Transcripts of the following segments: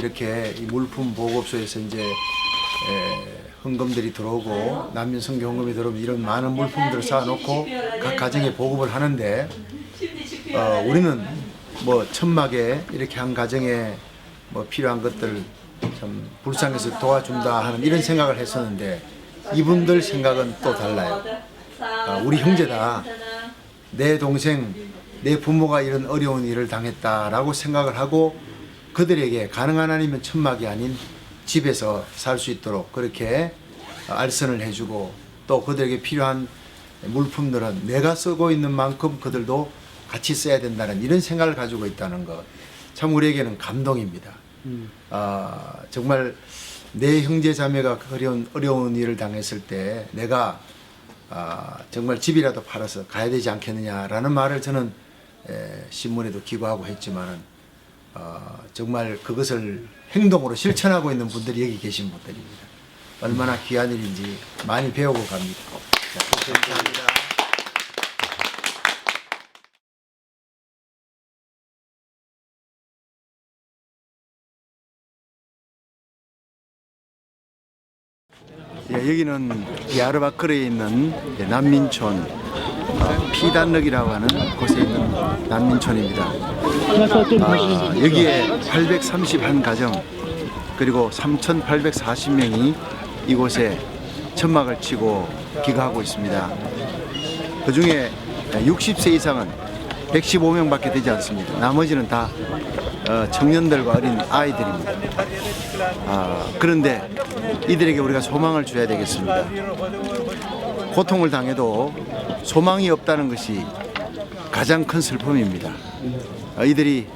이렇게 이 물품 보급소에서 이제 헌금들이 들어오고 난민 선교 헌금이 들어오면 이런 많은 물품들을 쌓아놓고 각 가정에 보급을 하는데 우리는 뭐 천막에 이렇게 한 가정에 뭐 필요한 것들 참 불쌍해서 도와준다 하는 이런 생각을 했었는데 이분들 생각은 또 달라요. 우리 형제다. 내 동생, 내 부모가 이런 어려운 일을 당했다라고 생각을 하고 그들에게 가능한 아니면 천막이 아닌 집에서 살 수 있도록 그렇게 알선을 해주고 또 그들에게 필요한 물품들은 내가 쓰고 있는 만큼 그들도 같이 써야 된다는 이런 생각을 가지고 있다는 것 참 우리에게는 감동입니다. 정말 내 형제 자매가 어려운 일을 당했을 때 내가 정말 집이라도 팔아서 가야 되지 않겠느냐라는 말을 저는 신문에도 기고하고 했지만은 정말 그것을 행동으로 실천하고 있는 분들이 여기 계신 분들입니다. 얼마나 귀한 일인지 많이 배우고 갑니다. 감사합니다. 여기는 디아르바크르에 있는 난민촌 피단럭이라고 하는 곳에 있는 난민촌입니다. 여기에 831가정 그리고 3,840명이 이곳에 천막을 치고 기거하고 있습니다. 그 중에 60세 이상은 115명밖에 되지 않습니다. 나머지는 다 청년들과 어린 아이들입니다. 그런데 이들에게 우리가 소망을 줘야 되겠습니다. 고통을 당해도 소망이 없다는 것이 가장 큰 슬픔입니다. 이들이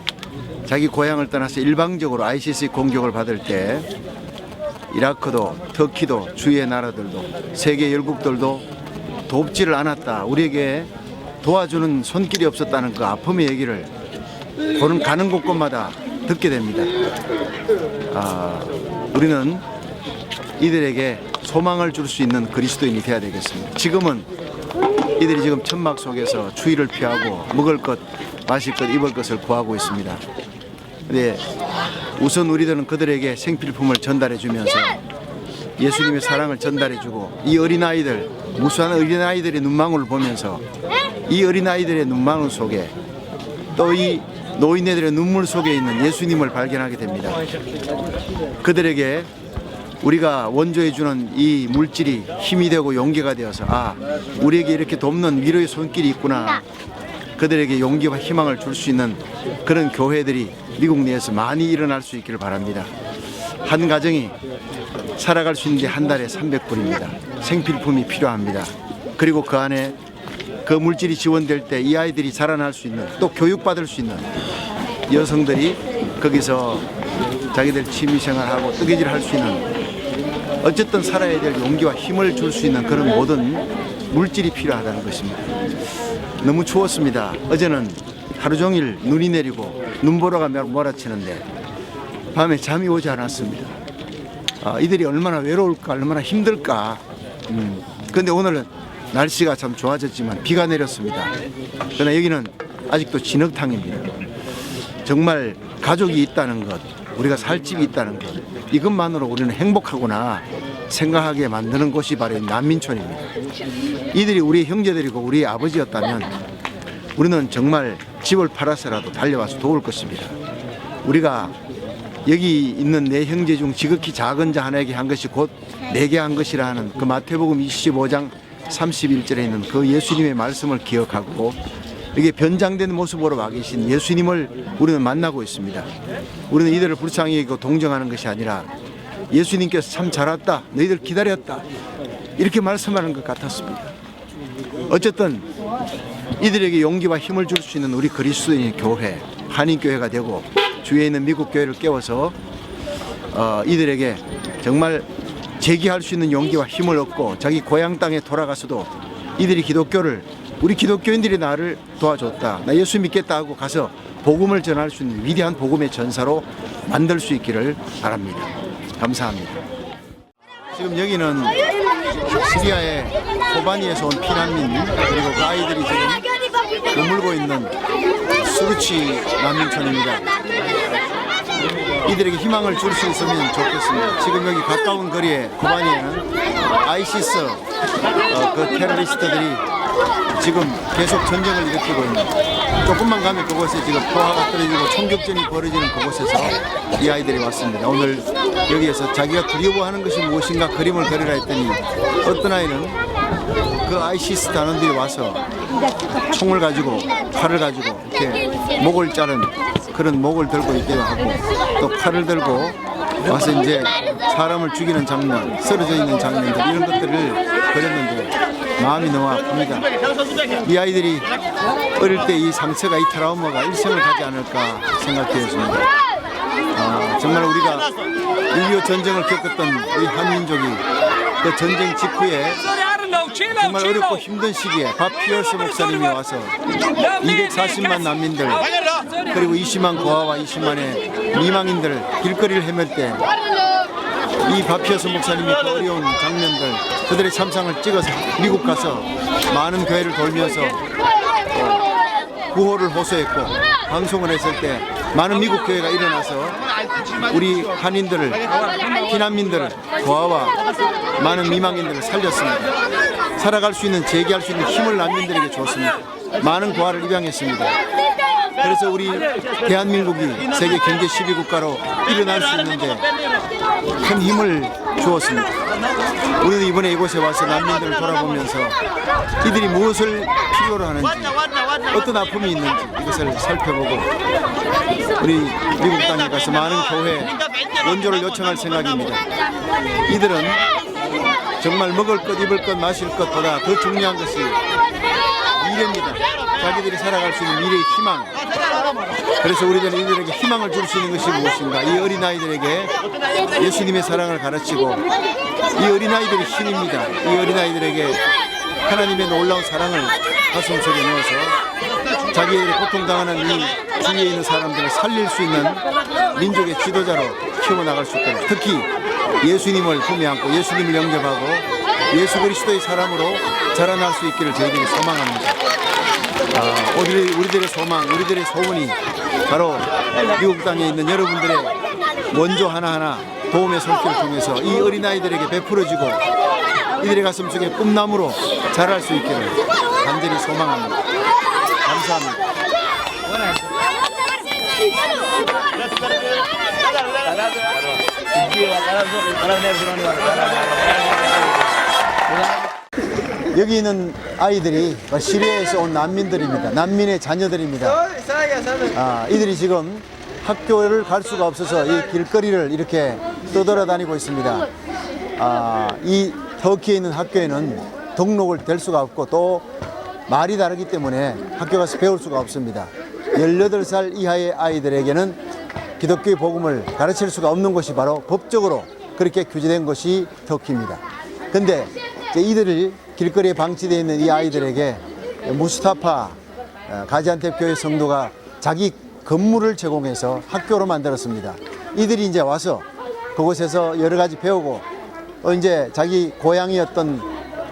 자기 고향을 떠나서 일방적으로 ISIS 공격을 받을 때 이라크도 터키도 주위의 나라들도 세계 열국들도 돕지를 않았다. 우리에게 도와주는 손길이 없었다는 그 아픔의 얘기를 가는 곳곳마다 듣게 됩니다. 우리는 이들에게 소망을 줄 수 있는 그리스도인이 되어야 되겠습니다. 지금은 이들이 지금 천막 속에서 추위를 피하고 먹을 것, 마실 것, 입을 것을 구하고 있습니다. 근데 우선 우리들은 그들에게 생필품을 전달해 주면서 예수님의 사랑을 전달해 주고 이 어린아이들, 무수한 어린아이들의 눈망울을 보면서 이 어린아이들의 눈망울 속에 또 이 노인네들의 눈물 속에 있는 예수님을 발견하게 됩니다. 그들에게 우리가 원조해 주는 이 물질이 힘이 되고 용기가 되어서 우리에게 이렇게 돕는 위로의 손길이 있구나. 그들에게 용기와 희망을 줄 수 있는 그런 교회들이 미국 내에서 많이 일어날 수 있기를 바랍니다. 한 가정이 살아갈 수 있는데 한 달에 300불입니다. 생필품이 필요합니다. 그리고 그 안에 그 물질이 지원될 때 이 아이들이 자라날 수 있는 또 교육받을 수 있는 여성들이 거기서 자기들 취미생활하고 뜨개질할 수 있는 어쨌든 살아야 될 용기와 힘을 줄 수 있는 그런 모든 물질이 필요하다는 것입니다. 너무 추웠습니다. 어제는 하루 종일 눈이 내리고 눈보라가 몰아치는데 밤에 잠이 오지 않았습니다. 이들이 얼마나 외로울까 얼마나 힘들까. 그런데 오늘은 날씨가 참 좋아졌지만 비가 내렸습니다. 그러나 여기는 아직도 진흙탕입니다. 정말 가족이 있다는 것, 우리가 살 집이 있다는 것, 이것만으로 우리는 행복하구나 생각하게 만드는 곳이 바로 난민촌입니다. 이들이 우리 형제들이고 우리 아버지였다면 우리는 정말 집을 팔아서라도 달려와서 도울 것입니다. 우리가 여기 있는 내 형제 중 지극히 작은 자 하나에게 한 것이 곧 내게 한 것이라 하는 그 마태복음 25장 31절에 있는 그 예수님의 말씀을 기억하고 이게 변장된 모습으로 와 계신 예수님을 우리는 만나고 있습니다. 우리는 이들을 불쌍히 여기고 동정하는 것이 아니라 예수님께서 참 잘 왔다, 너희들 기다렸다 이렇게 말씀하는 것 같았습니다. 어쨌든 이들에게 용기와 힘을 줄 수 있는 우리 그리스도인의 교회, 한인교회가 되고 주위에 있는 미국 교회를 깨워서 이들에게 정말 재기할 수 있는 용기와 힘을 얻고 자기 고향 땅에 돌아가서도 이들이 우리 기독교인들이 나를 도와줬다, 나 예수 믿겠다 하고 가서 복음을 전할 수 있는 위대한 복음의 전사로 만들 수 있기를 바랍니다. 감사합니다. 지금 여기는 시리아의 코바니에서 온 피난민 그리고 그 아이들이 지금 머물고 있는 수르치 난민촌입니다. 이들에게 희망을 줄 수 있으면 좋겠습니다. 지금 여기 가까운 거리에 구바니에는 아이시스 그 테러리스트들이 지금 계속 전쟁을 일으키고 있는, 조금만 가면 그곳에 지금 포화가 떨어지고 총격전이 벌어지는 그곳에서 이 아이들이 왔습니다. 오늘 여기에서 자기가 두려워하는 것이 무엇인가 그림을 그리라 했더니 어떤 아이는 그 아이시스 단원들이 와서 총을 가지고 칼을 가지고 이렇게 목을 자른 그런 목을 들고 있기도 하고, 또 칼을 들고 와서 이제 사람을 죽이는 장면, 쓰러져 있는 장면들, 이런 것들을 그렸는데 마음이 너무 아픕니다. 이 아이들이 어릴 때 이 상처가, 이 트라우마가 일생을 가지 않을까 생각되어집니다. 정말 우리가 6.25 전쟁을 겪었던 우리 한민족이 그 전쟁 직후에 정말 어렵고 힘든 시기에 밥 피어스 목사님이 와서 240만 난민들 그리고 20만 고아와 20만의 미망인들 길거리를 헤맬 때 이 밥 피어스 목사님이 그 어려운 장면들, 그들의 참상을 찍어서 미국 가서 많은 교회를 돌면서 구호를 호소했고 방송을 했을 때 많은 미국 교회가 일어나서 우리 한인들을, 피난민들을, 고아와 많은 미망인들을 살렸습니다. 살아갈 수 있는, 재기할 수 있는 힘을 난민들에게 줬습니다. 많은 고아를 입양했습니다. 그래서 우리 대한민국이 세계 경제 12국가로 일어날 수 있는데 큰 힘을 주었습니다. 우리도 이번에 이곳에 와서 난민들을 돌아보면서 이들이 무엇을 필요로 하는지, 어떤 아픔이 있는지 이것을 살펴보고 우리 미국 땅에 가서 많은 교회 원조를 요청할 생각입니다. 이들은 정말 먹을 것, 입을 것, 마실 것보다 더 중요한 것이 미래입니다. 자기들이 살아갈 수 있는 미래의 희망. 그래서 우리들은 이들에게 희망을 줄 수 있는 것이 무엇인가? 이 어린아이들에게 예수님의 사랑을 가르치고, 이 어린아이들이 신입니다. 이 어린아이들에게 하나님의 놀라운 사랑을 가슴 속에 넣어서 자기들이 고통당하는 이 주위에 있는 사람들을 살릴 수 있는 민족의 지도자로 키워나갈 수 있도록, 특히 예수님을 품에 안고 예수님을 영접하고 예수 그리스도의 사람으로 자라날 수 있기를 저희들이 소망합니다. 우리들의 소망, 우리들의 소원이 바로 미국 땅에 있는 여러분들의 원조 하나하나 도움의 손길을 통해서 이 어린아이들에게 베풀어지고 이들의 가슴 속에 꿈나무로 자랄 수 있기를 간절히 소망합니다. 감사합니다. 여기 있는 아이들이 시리아에서 온 난민들입니다. 난민의 자녀들입니다. 이들이 지금 학교를 갈 수가 없어서 이 길거리를 이렇게 떠돌아다니고 있습니다. 이 터키에 있는 학교에는 등록을 될 수가 없고 또 말이 다르기 때문에 학교 가서 배울 수가 없습니다. 18살 이하의 아이들에게는 기독교의 복음을 가르칠 수가 없는 것이 바로 법적으로 그렇게 규제된 것이 터키입니다. 근데 이들을 길거리에 방치되어 있는 이 아이들에게 무스타파 가지안텝 교회 성도가 자기 건물을 제공해서 학교로 만들었습니다. 이들이 이제 와서 그곳에서 여러 가지 배우고 이제 자기 고향이었던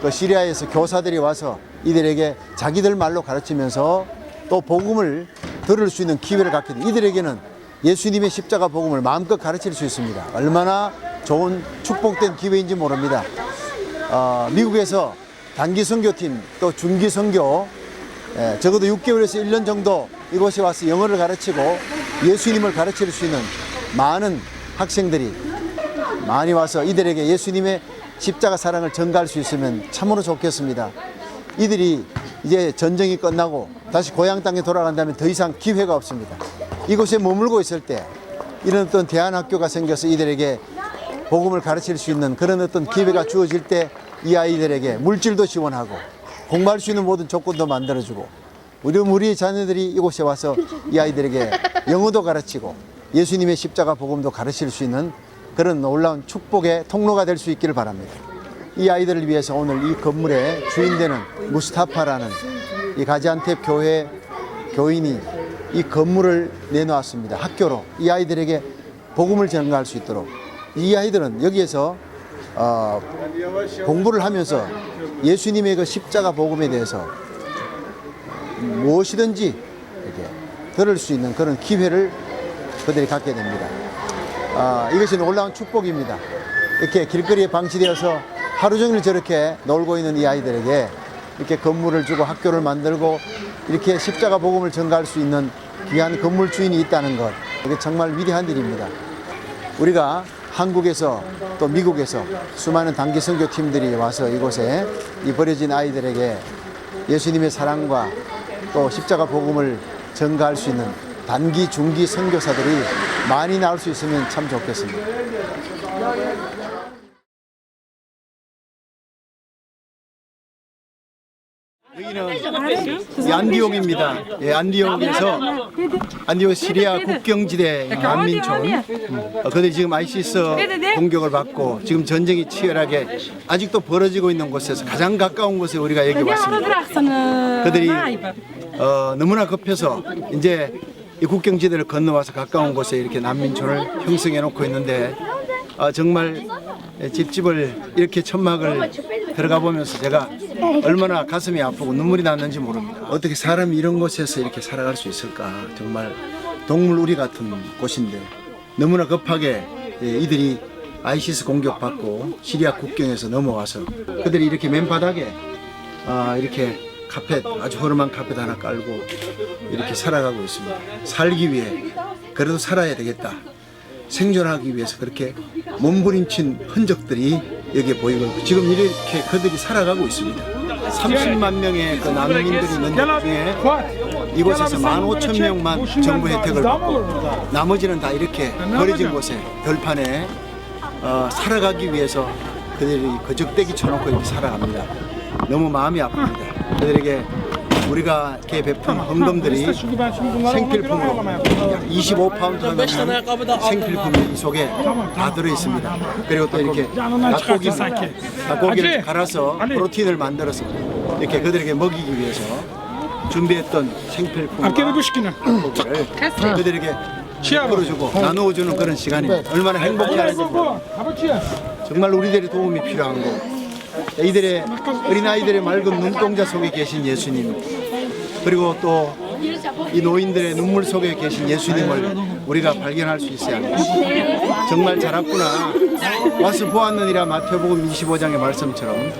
그 시리아에서 교사들이 와서 이들에게 자기들 말로 가르치면서 또 복음을 들을 수 있는 기회를 갖게 된, 이들에게는 예수님의 십자가 복음을 마음껏 가르칠 수 있습니다. 얼마나 좋은 축복된 기회인지 모릅니다. 미국에서 단기 선교팀 또 중기 선교 적어도 6개월에서 1년 정도 이곳에 와서 영어를 가르치고 예수님을 가르칠 수 있는 많은 학생들이 많이 와서 이들에게 예수님의 십자가 사랑을 전가할 수 있으면 참으로 좋겠습니다. 이들이 이제 전쟁이 끝나고 다시 고향 땅에 돌아간다면 더 이상 기회가 없습니다. 이곳에 머물고 있을 때 이런 어떤 대안학교가 생겨서 이들에게 복음을 가르칠 수 있는 그런 어떤 기회가 주어질 때 이 아이들에게 물질도 지원하고 공부할 수 있는 모든 조건도 만들어주고 우리 자녀들이 이곳에 와서 이 아이들에게 영어도 가르치고 예수님의 십자가 복음도 가르칠 수 있는 그런 놀라운 축복의 통로가 될 수 있기를 바랍니다. 이 아이들을 위해서 오늘 이 건물의 주인되는 무스타파라는 이 가지안텝 교회 교인이 이 건물을 내놓았습니다. 학교로 이 아이들에게 복음을 전가할 수 있도록. 이 아이들은 여기에서 공부를 하면서 예수님의 그 십자가 복음에 대해서 무엇이든지 이렇게 들을 수 있는 그런 기회를 그들이 갖게 됩니다. 이것이 놀라운 축복입니다. 이렇게 길거리에 방치되어서 하루 종일 저렇게 놀고 있는 이 아이들에게 이렇게 건물을 주고 학교를 만들고 이렇게 십자가 복음을 전가할 수 있는 귀한 건물 주인이 있다는 것, 이게 정말 위대한 일입니다. 우리가 한국에서 또 미국에서 수많은 단기 선교팀들이 와서 이곳에 이 버려진 아이들에게 예수님의 사랑과 또 십자가 복음을 전가할 수 있는 단기, 중기 선교사들이 많이 나올 수 있으면 참 좋겠습니다. 여기는 안디옥입니다. 예, 안디옥에서 안디옥 시리아 국경지대 난민촌. 그들이 지금 ISIS 공격을 받고 지금 전쟁이 치열하게 아직도 벌어지고 있는 곳에서 가장 가까운 곳에 우리가 여기 왔습니다. 그들이 너무나 급해서 이제 이 국경지대를 건너와서 가까운 곳에 이렇게 난민촌을 형성해 놓고 있는데 정말 집집을 이렇게 천막을 들어가 보면서 제가 얼마나 가슴이 아프고 눈물이 났는지 모릅니다. 어떻게 사람이 이런 곳에서 이렇게 살아갈 수 있을까. 정말 동물 우리 같은 곳인데 너무나 급하게 이들이 ISIS 공격받고 시리아 국경에서 넘어와서 그들이 이렇게 맨바닥에 이렇게 카펫, 아주 허름한 카펫 하나 깔고 이렇게 살아가고 있습니다. 살기 위해 그래도 살아야 되겠다. 생존하기 위해서 그렇게 몸부림친 흔적들이 여기에 보이고 지금 이렇게 그들이 살아가고 있습니다. 30만 명의 그 난민들이 있는 중에 이곳에서 15,000명만 정부 혜택을 받고 나머지는 다 이렇게 버려진 곳에 들판에 살아가기 위해서 그들이 거적대기 쳐놓고 이렇게 살아갑니다. 너무 마음이 아픕니다. 그들에게 우리가 이렇게 베푼 헌금들이 생필품으로 25파운드 넘는 생필품이 이 속에 다 들어있습니다. 그리고 또 이렇게 닭고기를 갈아서 프로틴을 만들어서 이렇게 그들에게 먹이기 위해서 준비했던 생필품과 닭고기를 그들에게 풀어주고 나누어주는 그런 시간입니다. 얼마나 행복해하는지 정말 우리들의 도움이 필요한 거. 이들의 어린아이들의 맑은 눈동자 속에 계신 예수님, 그리고 또 이 노인들의 눈물 속에 계신 예수님을 우리가 발견할 수 있어야 합니다. 정말 잘 왔구나, 와서 보았느니라 마태복음 25장의 말씀처럼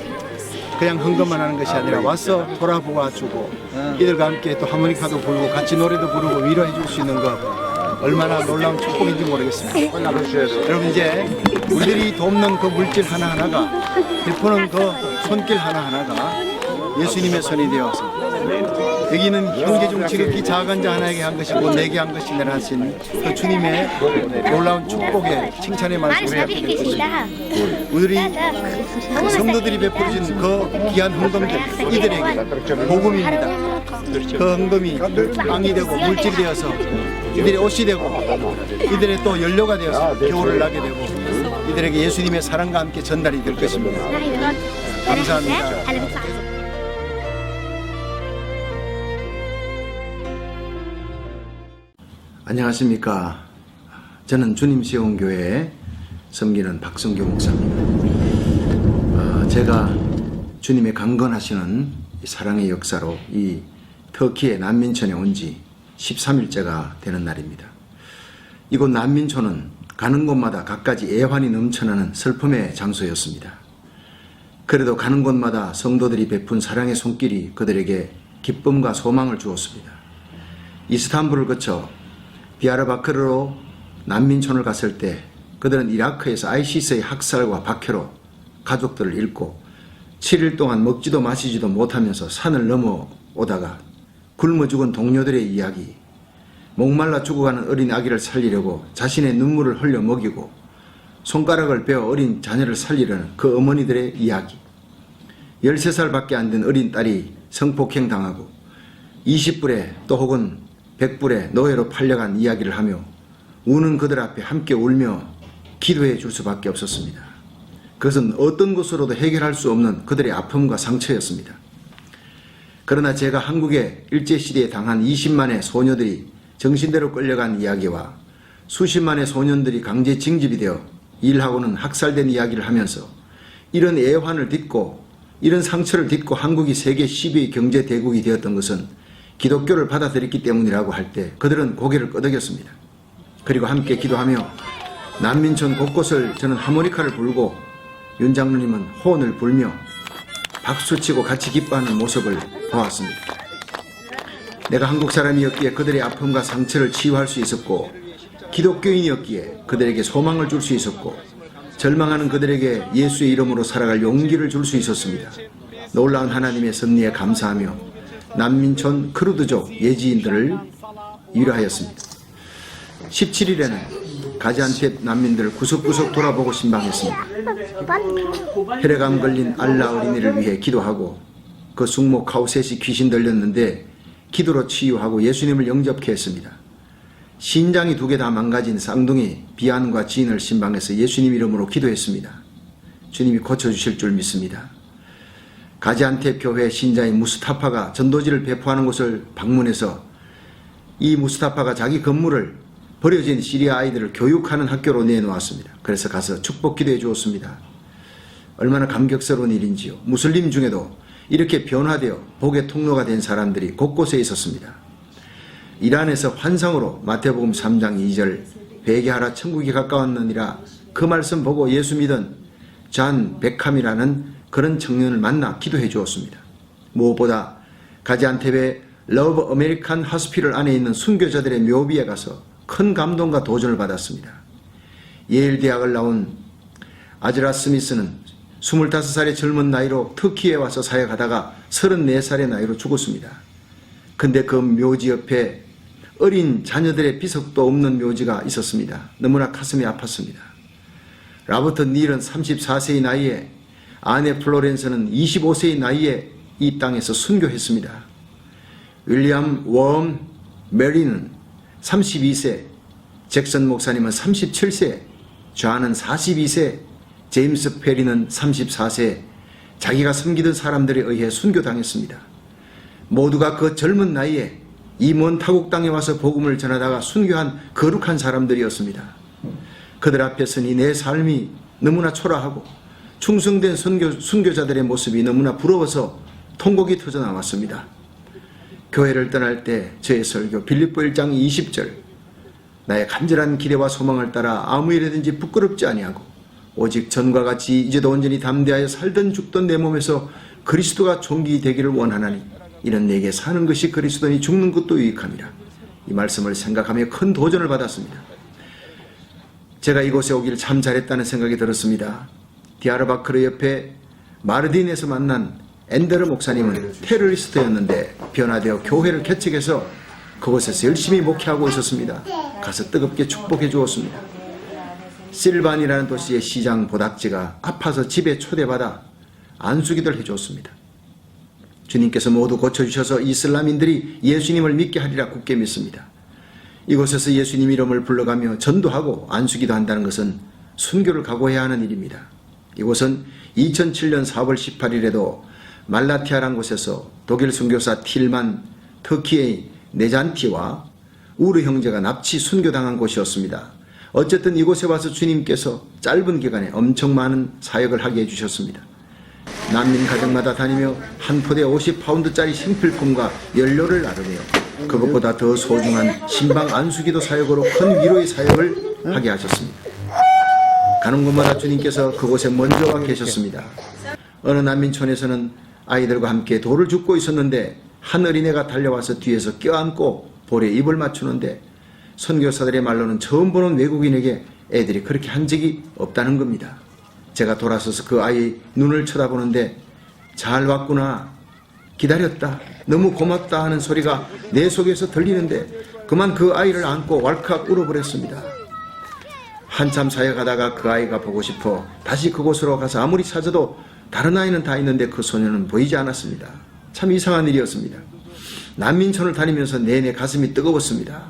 그냥 헌금만 하는 것이 아니라 와서 돌아보아주고 이들과 함께 또 하모니카도 불고 같이 노래도 부르고 위로해 줄 수 있는 것, 얼마나 놀라운 축복인지 모르겠습니다. 여러분, 이제 우리들이 돕는 그 물질 하나하나가, 베푸는 그 손길 하나하나가 예수님의 손이 되어서 여기는 형제 중 지극히 작은 자 하나에게 한 것이고 내게 한 것이 내라 하신 그 주님의 놀라운 축복의 칭찬의 말씀을 하게 될 것입니다. 우리 성도들이 베풀어준 그 귀한 헌금들, 이들에게 복음입니다. 그 헌금이 빵이 되고 물질이 되어서 이들의 옷이 되고 이들의 또 연료가 되어서 겨울을 나게 되고 이들에게 예수님의 사랑과 함께 전달이 될 것입니다. 감사합니다. 안녕하십니까. 저는 주님시온교회에 섬기는 박성교 목사입니다. 제가 주님의 강건하시는 사랑의 역사로 이 터키의 난민촌에 온 지 13일째가 되는 날입니다. 이곳 난민촌은 가는 곳마다 갖가지 애환이 넘쳐나는 슬픔의 장소였습니다. 그래도 가는 곳마다 성도들이 베푼 사랑의 손길이 그들에게 기쁨과 소망을 주었습니다. 이스탄불을 거쳐 디야르바크르로 난민촌을 갔을 때 그들은 이라크에서 ISIS의 학살과 박해로 가족들을 잃고 7일 동안 먹지도 마시지도 못하면서 산을 넘어오다가 굶어 죽은 동료들의 이야기, 목말라 죽어가는 어린 아기를 살리려고 자신의 눈물을 흘려 먹이고 손가락을 베어 어린 자녀를 살리려는 그 어머니들의 이야기, 13살밖에 안 된 어린 딸이 성폭행 당하고 20불에 또 혹은 100불에 노예로 팔려간 이야기를 하며 우는 그들 앞에 함께 울며 기도해 줄 수밖에 없었습니다. 그것은 어떤 것으로도 해결할 수 없는 그들의 아픔과 상처였습니다. 그러나 제가 한국에 일제시대에 당한 20만의 소녀들이 정신대로 끌려간 이야기와 수십만의 소년들이 강제 징집이 되어 일하고는 학살된 이야기를 하면서 이런 애환을 딛고 이런 상처를 딛고 한국이 세계 10위 경제 대국이 되었던 것은 기독교를 받아들였기 때문이라고 할 때 그들은 고개를 끄덕였습니다. 그리고 함께 기도하며 난민촌 곳곳을 저는 하모니카를 불고 윤 장로님은 호언을 불며 박수치고 같이 기뻐하는 모습을 보았습니다. 내가 한국 사람이었기에 그들의 아픔과 상처를 치유할 수 있었고, 기독교인이었기에 그들에게 소망을 줄 수 있었고, 절망하는 그들에게 예수의 이름으로 살아갈 용기를 줄 수 있었습니다. 놀라운 하나님의 섭리에 감사하며 난민촌 크루드족 예지인들을 위로하였습니다. 17일에는 가지안텝 난민들을 구석구석 돌아보고 신방했습니다. 혈액암 걸린 알라 어린이를 위해 기도하고, 그 숙모 카우셋이 귀신 들렸는데 기도로 치유하고 예수님을 영접케 했습니다. 신장이 2개 다 망가진 쌍둥이 비안과 지인을 신방해서 예수님 이름으로 기도했습니다. 주님이 고쳐주실 줄 믿습니다. 가지안텝 교회 신자인 무스타파가 전도지를 배포하는 곳을 방문해서 이 무스타파가 자기 건물을 버려진 시리아 아이들을 교육하는 학교로 내놓았습니다. 그래서 가서 축복 기도해 주었습니다. 얼마나 감격스러운 일인지요. 무슬림 중에도 이렇게 변화되어 복의 통로가 된 사람들이 곳곳에 있었습니다. 이란에서 환상으로 마태복음 3장 2절 회개하라 천국이 가까웠느니라, 그 말씀 보고 예수 믿은 잔 베캄이라는 그런 청년을 만나 기도해 주었습니다. 무엇보다 가지안텝의 러브 아메리칸 하스피럴 안에 있는 순교자들의 묘비에 가서 큰 감동과 도전을 받았습니다. 예일 대학을 나온 아즈라 스미스는 25살의 젊은 나이로 터키에 와서 사역하다가 34살의 나이로 죽었습니다. 근데 그 묘지 옆에 어린 자녀들의 비석도 없는 묘지가 있었습니다. 너무나 가슴이 아팠습니다. 라버트 닐은 34세의 나이에, 아내 플로렌스는 25세의 나이에 이 땅에서 순교했습니다. 윌리엄 웜 메리는 32세, 잭슨 목사님은 37세, 존은 42세, 제임스 페리는 34세, 자기가 섬기던 사람들에 의해 순교당했습니다. 모두가 그 젊은 나이에 이 먼 타국 땅에 와서 복음을 전하다가 순교한 거룩한 사람들이었습니다. 그들 앞에 서니 내 삶이 너무나 초라하고 충성된 순교자들의 모습이 너무나 부러워서 통곡이 터져 나왔습니다. 교회를 떠날 때 저의 설교 빌립보 1장 20절, 나의 간절한 기대와 소망을 따라 아무 일이든지 부끄럽지 아니하고 오직 전과 같이 이제도 온전히 담대하여 살던 죽던 내 몸에서 그리스도가 존귀되기를 원하나니 이는 내게 사는 것이 그리스도니 죽는 것도 유익함이라. 이 말씀을 생각하며 큰 도전을 받았습니다. 제가 이곳에 오기를 참 잘했다는 생각이 들었습니다. 디아르바크르 옆에 마르딘에서 만난 앤데르 목사님은 테러리스트였는데 변화되어 교회를 개척해서 그곳에서 열심히 목회하고 있었습니다. 가서 뜨겁게 축복해 주었습니다. 실반이라는 도시의 시장 보닥지가 아파서 집에 초대받아 안수기도를 해주었습니다. 주님께서 모두 고쳐주셔서 이슬람인들이 예수님을 믿게 하리라 굳게 믿습니다. 이곳에서 예수님 이름을 불러가며 전도하고 안수기도 한다는 것은 순교를 각오해야 하는 일입니다. 이곳은 2007년 4월 18일에도 말라티아란 곳에서 독일 순교사 틸만, 터키의 네잔티와 우르 형제가 납치 순교당한 곳이었습니다. 어쨌든 이곳에 와서 주님께서 짧은 기간에 엄청 많은 사역을 하게 해주셨습니다. 난민 가정마다 다니며 한 포대 50파운드짜리 생필품과 연료를 나르며 그것보다 더 소중한 신방 안수기도 사역으로 큰 위로의 사역을 하게 하셨습니다. 가는 곳마다 주님께서 그곳에 먼저 와 계셨습니다. 어느 난민촌에서는 아이들과 함께 돌을 줍고 있었는데 한 어린애가 달려와서 뒤에서 껴안고 볼에 입을 맞추는데 선교사들의 말로는 처음 보는 외국인에게 애들이 그렇게 한 적이 없다는 겁니다. 제가 돌아서서 그 아이 눈을 쳐다보는데 잘 왔구나, 기다렸다, 너무 고맙다 하는 소리가 내 속에서 들리는데 그만 그 아이를 안고 왈칵 울어버렸습니다. 한참 사역하다가 그 아이가 보고 싶어 다시 그곳으로 가서 아무리 찾아도 다른 아이는 다 있는데 그 소녀는 보이지 않았습니다. 참 이상한 일이었습니다. 난민촌을 다니면서 내내 가슴이 뜨거웠습니다.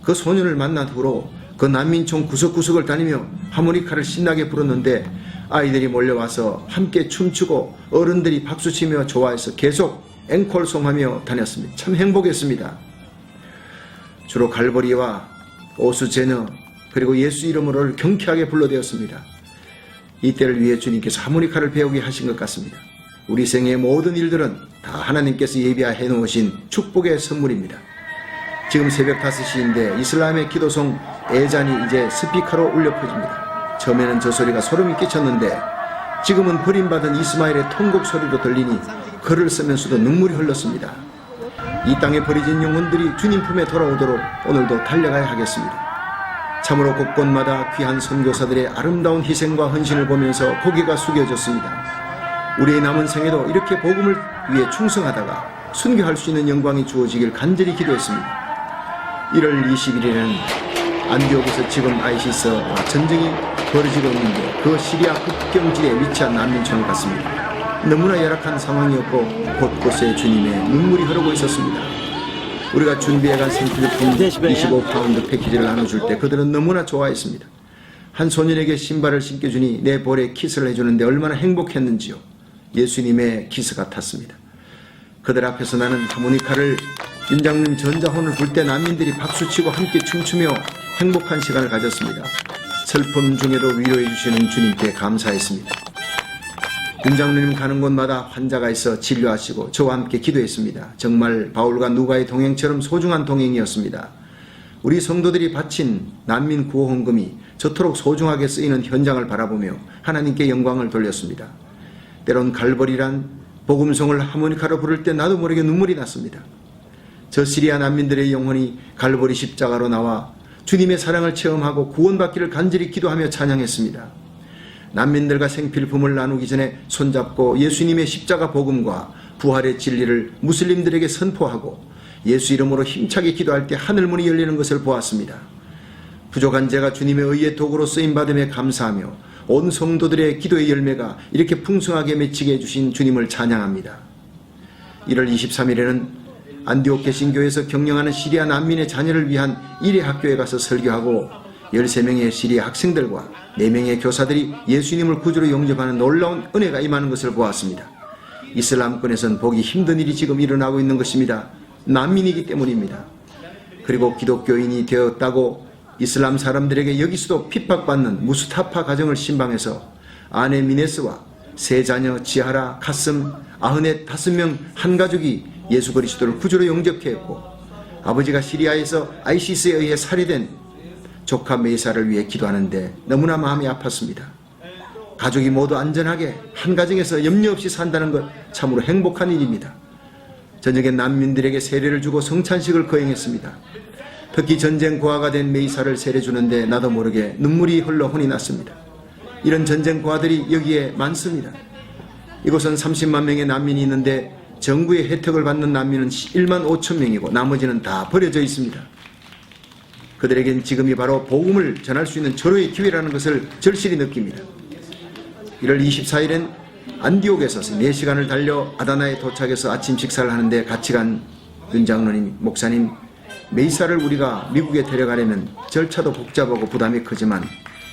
그 소년을 만난 후로 그 난민촌 구석구석을 다니며 하모니카를 신나게 불었는데 아이들이 몰려와서 함께 춤추고 어른들이 박수치며 좋아해서 계속 앵콜송하며 다녔습니다. 참 행복했습니다. 주로 갈보리와 오수제너 그리고 예수 이름으로를 경쾌하게 불러대었습니다. 이때를 위해 주님께서 하모니카를 배우게 하신 것 같습니다. 우리 생의 모든 일들은 다 하나님께서 예비해 놓으신 축복의 선물입니다. 지금 새벽 5시인데 이슬람의 기도송 에잔이 이제 스피커로 울려 퍼집니다. 처음에는 저 소리가 소름이 끼쳤는데 지금은 버림받은 이스마엘의 통곡 소리로 들리니 글을 쓰면서도 눈물이 흘렀습니다. 이 땅에 버려진 영혼들이 주님 품에 돌아오도록 오늘도 달려가야 하겠습니다. 참으로 곳곳마다 귀한 선교사들의 아름다운 희생과 헌신을 보면서 고개가 숙여졌습니다. 우리의 남은 생에도 이렇게 복음을 위해 충성하다가 순교할 수 있는 영광이 주어지길 간절히 기도했습니다. 1월 21일에는 안디옥에서 지금 아이시스와 전쟁이 벌어지고 있는데 그 시리아 국경지대에 위치한 난민촌을 갔습니다. 너무나 열악한 상황이었고 곳곳에 주님의 눈물이 흐르고 있었습니다. 우리가 준비해간 생필품 25파운드 패키지를 나눠줄 때 그들은 너무나 좋아했습니다. 한 소년에게 신발을 신겨주니 내 볼에 키스를 해주는데 얼마나 행복했는지요. 예수님의 키스 같았습니다. 그들 앞에서 나는 하모니카를 윤장님 전자혼을 불 때 난민들이 박수치고 함께 춤추며 행복한 시간을 가졌습니다. 슬픔 중에도 위로해 주시는 주님께 감사했습니다. 윤장로님 가는 곳마다 환자가 있어 진료하시고 저와 함께 기도했습니다. 정말 바울과 누가의 동행처럼 소중한 동행이었습니다. 우리 성도들이 바친 난민 구호 헌금이 저토록 소중하게 쓰이는 현장을 바라보며 하나님께 영광을 돌렸습니다. 때론 갈보리란 복음송을 하모니카로 부를 때 나도 모르게 눈물이 났습니다. 저 시리아 난민들의 영혼이 갈보리 십자가로 나와 주님의 사랑을 체험하고 구원받기를 간절히 기도하며 찬양했습니다. 난민들과 생필품을 나누기 전에 손잡고 예수님의 십자가 복음과 부활의 진리를 무슬림들에게 선포하고 예수 이름으로 힘차게 기도할 때 하늘문이 열리는 것을 보았습니다. 부족한 제가 주님의 의의 도구로 쓰임받음에 감사하며 온 성도들의 기도의 열매가 이렇게 풍성하게 맺히게 해주신 주님을 찬양합니다. 1월 23일에는 안디옥 개신교에서 경영하는 시리아 난민의 자녀를 위한 일회 학교에 가서 설교하고 13명의 시리아 학생들과 4명의 교사들이 예수님을 구주로 영접하는 놀라운 은혜가 임하는 것을 보았습니다. 이슬람권에선 보기 힘든 일이 지금 일어나고 있는 것입니다. 난민이기 때문입니다. 그리고 기독교인이 되었다고 이슬람 사람들에게 여기서도 핍박받는 무스타파 가정을 신방해서 아내 미네스와 세 자녀 지하라, 카슴, 아흐넷 5명 한 가족이 예수 그리스도를 구주로 영접케 했고 아버지가 시리아에서 아이시스에 의해 살해된 조카 메이사를 위해 기도하는데 너무나 마음이 아팠습니다. 가족이 모두 안전하게 한 가정에서 염려 없이 산다는 것 참으로 행복한 일입니다. 저녁에 난민들에게 세례를 주고 성찬식을 거행했습니다. 특히 전쟁 고아가 된 메이사를 세례 주는데 나도 모르게 눈물이 흘러 혼이 났습니다. 이런 전쟁 고아들이 여기에 많습니다. 이곳은 30만 명의 난민이 있는데 정부의 혜택을 받는 난민은 1만 5천 명이고 나머지는 다 버려져 있습니다. 그들에겐 지금이 바로 복음을 전할 수 있는 절호의 기회라는 것을 절실히 느낍니다. 1월 24일엔 안디옥에서 4시간을 달려 아다나에 도착해서 아침 식사를 하는데 같이 간 윤장로님, 목사님, 메이사를 우리가 미국에 데려가려면 절차도 복잡하고 부담이 크지만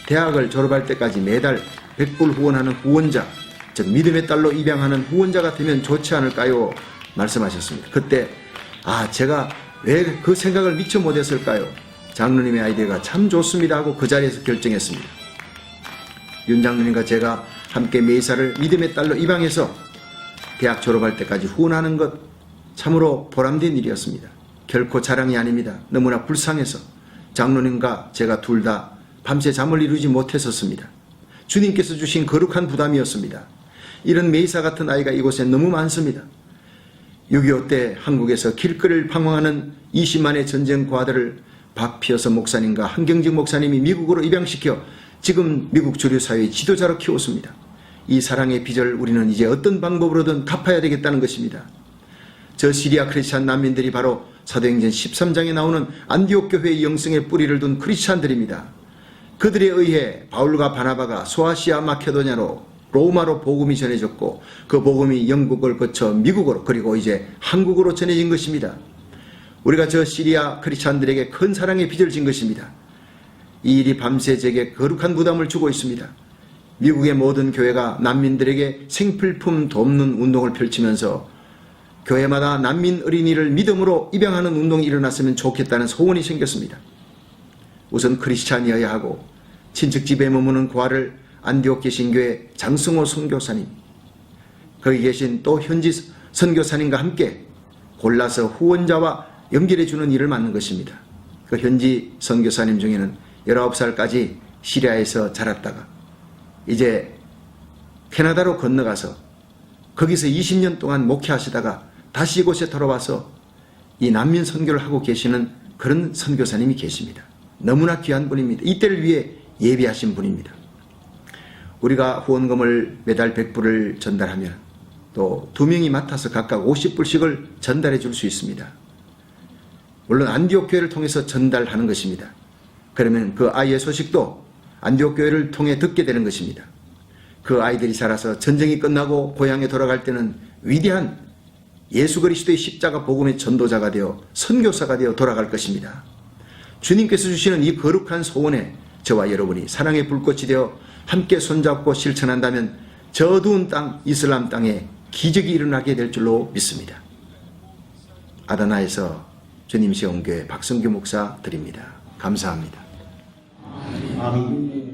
대학을 졸업할 때까지 매달 100불 후원하는 후원자, 즉 믿음의 딸로 입양하는 후원자가 되면 좋지 않을까요? 말씀하셨습니다. 그때 제가 왜 그 생각을 미처 못했을까요? 장로님의 아이디어가 참 좋습니다 하고 그 자리에서 결정했습니다. 윤 장로님과 제가 함께 메이사를 믿음의 딸로 입양해서 대학 졸업할 때까지 후원하는 것 참으로 보람된 일이었습니다. 결코 자랑이 아닙니다. 너무나 불쌍해서 장로님과 제가 둘 다 밤새 잠을 이루지 못했었습니다. 주님께서 주신 거룩한 부담이었습니다. 이런 메이사 같은 아이가 이곳에 너무 많습니다. 6.25 때 한국에서 길거리를 방황하는 20만의 전쟁 고아들을 박피어서 목사님과 한경직 목사님이 미국으로 입양시켜 지금 미국 주류 사회의 지도자로 키웠습니다. 이 사랑의 빚을 우리는 이제 어떤 방법으로든 갚아야 되겠다는 것입니다. 저 시리아 크리스찬 난민들이 바로 사도행전 13장에 나오는 안디옥 교회의 영성의 뿌리를 둔 크리스찬들입니다. 그들에 의해 바울과 바나바가 소아시아 마케도냐로 로마로 복음이 전해졌고 그 복음이 영국을 거쳐 미국으로 그리고 이제 한국으로 전해진 것입니다. 우리가 저 시리아 크리스찬들에게 큰 사랑의 빚을 진 것입니다. 이 일이 밤새 제게 거룩한 부담을 주고 있습니다. 미국의 모든 교회가 난민들에게 생필품 돕는 운동을 펼치면서 교회마다 난민 어린이를 믿음으로 입양하는 운동이 일어났으면 좋겠다는 소원이 생겼습니다. 우선 크리스찬이어야 하고 친척집에 머무는 고아를 안디옥 개신교회 장승호 선교사님, 거기 계신 또 현지 선교사님과 함께 골라서 후원자와 연결해 주는 일을 맡는 것입니다. 그 현지 선교사님 중에는 19살까지 시리아에서 자랐다가 이제 캐나다로 건너가서 거기서 20년 동안 목회하시다가 다시 이곳에 돌아와서 이 난민 선교를 하고 계시는 그런 선교사님이 계십니다. 너무나 귀한 분입니다. 이때를 위해 예비하신 분입니다. 우리가 후원금을 매달 100불을 전달하면 또 2명이 맡아서 각각 50불씩을 전달해 줄 수 있습니다. 물론 안디옥 교회를 통해서 전달하는 것입니다. 그러면 그 아이의 소식도 안디옥 교회를 통해 듣게 되는 것입니다. 그 아이들이 자라서 전쟁이 끝나고 고향에 돌아갈 때는 위대한 예수 그리스도의 십자가 복음의 전도자가 되어 선교사가 되어 돌아갈 것입니다. 주님께서 주시는 이 거룩한 소원에 저와 여러분이 사랑의 불꽃이 되어 함께 손잡고 실천한다면 저 어두운 땅 이슬람 땅에 기적이 일어나게 될 줄로 믿습니다. 아다나에서 주님 시온교회 박성규 목사 드립니다. 감사합니다. 아멘.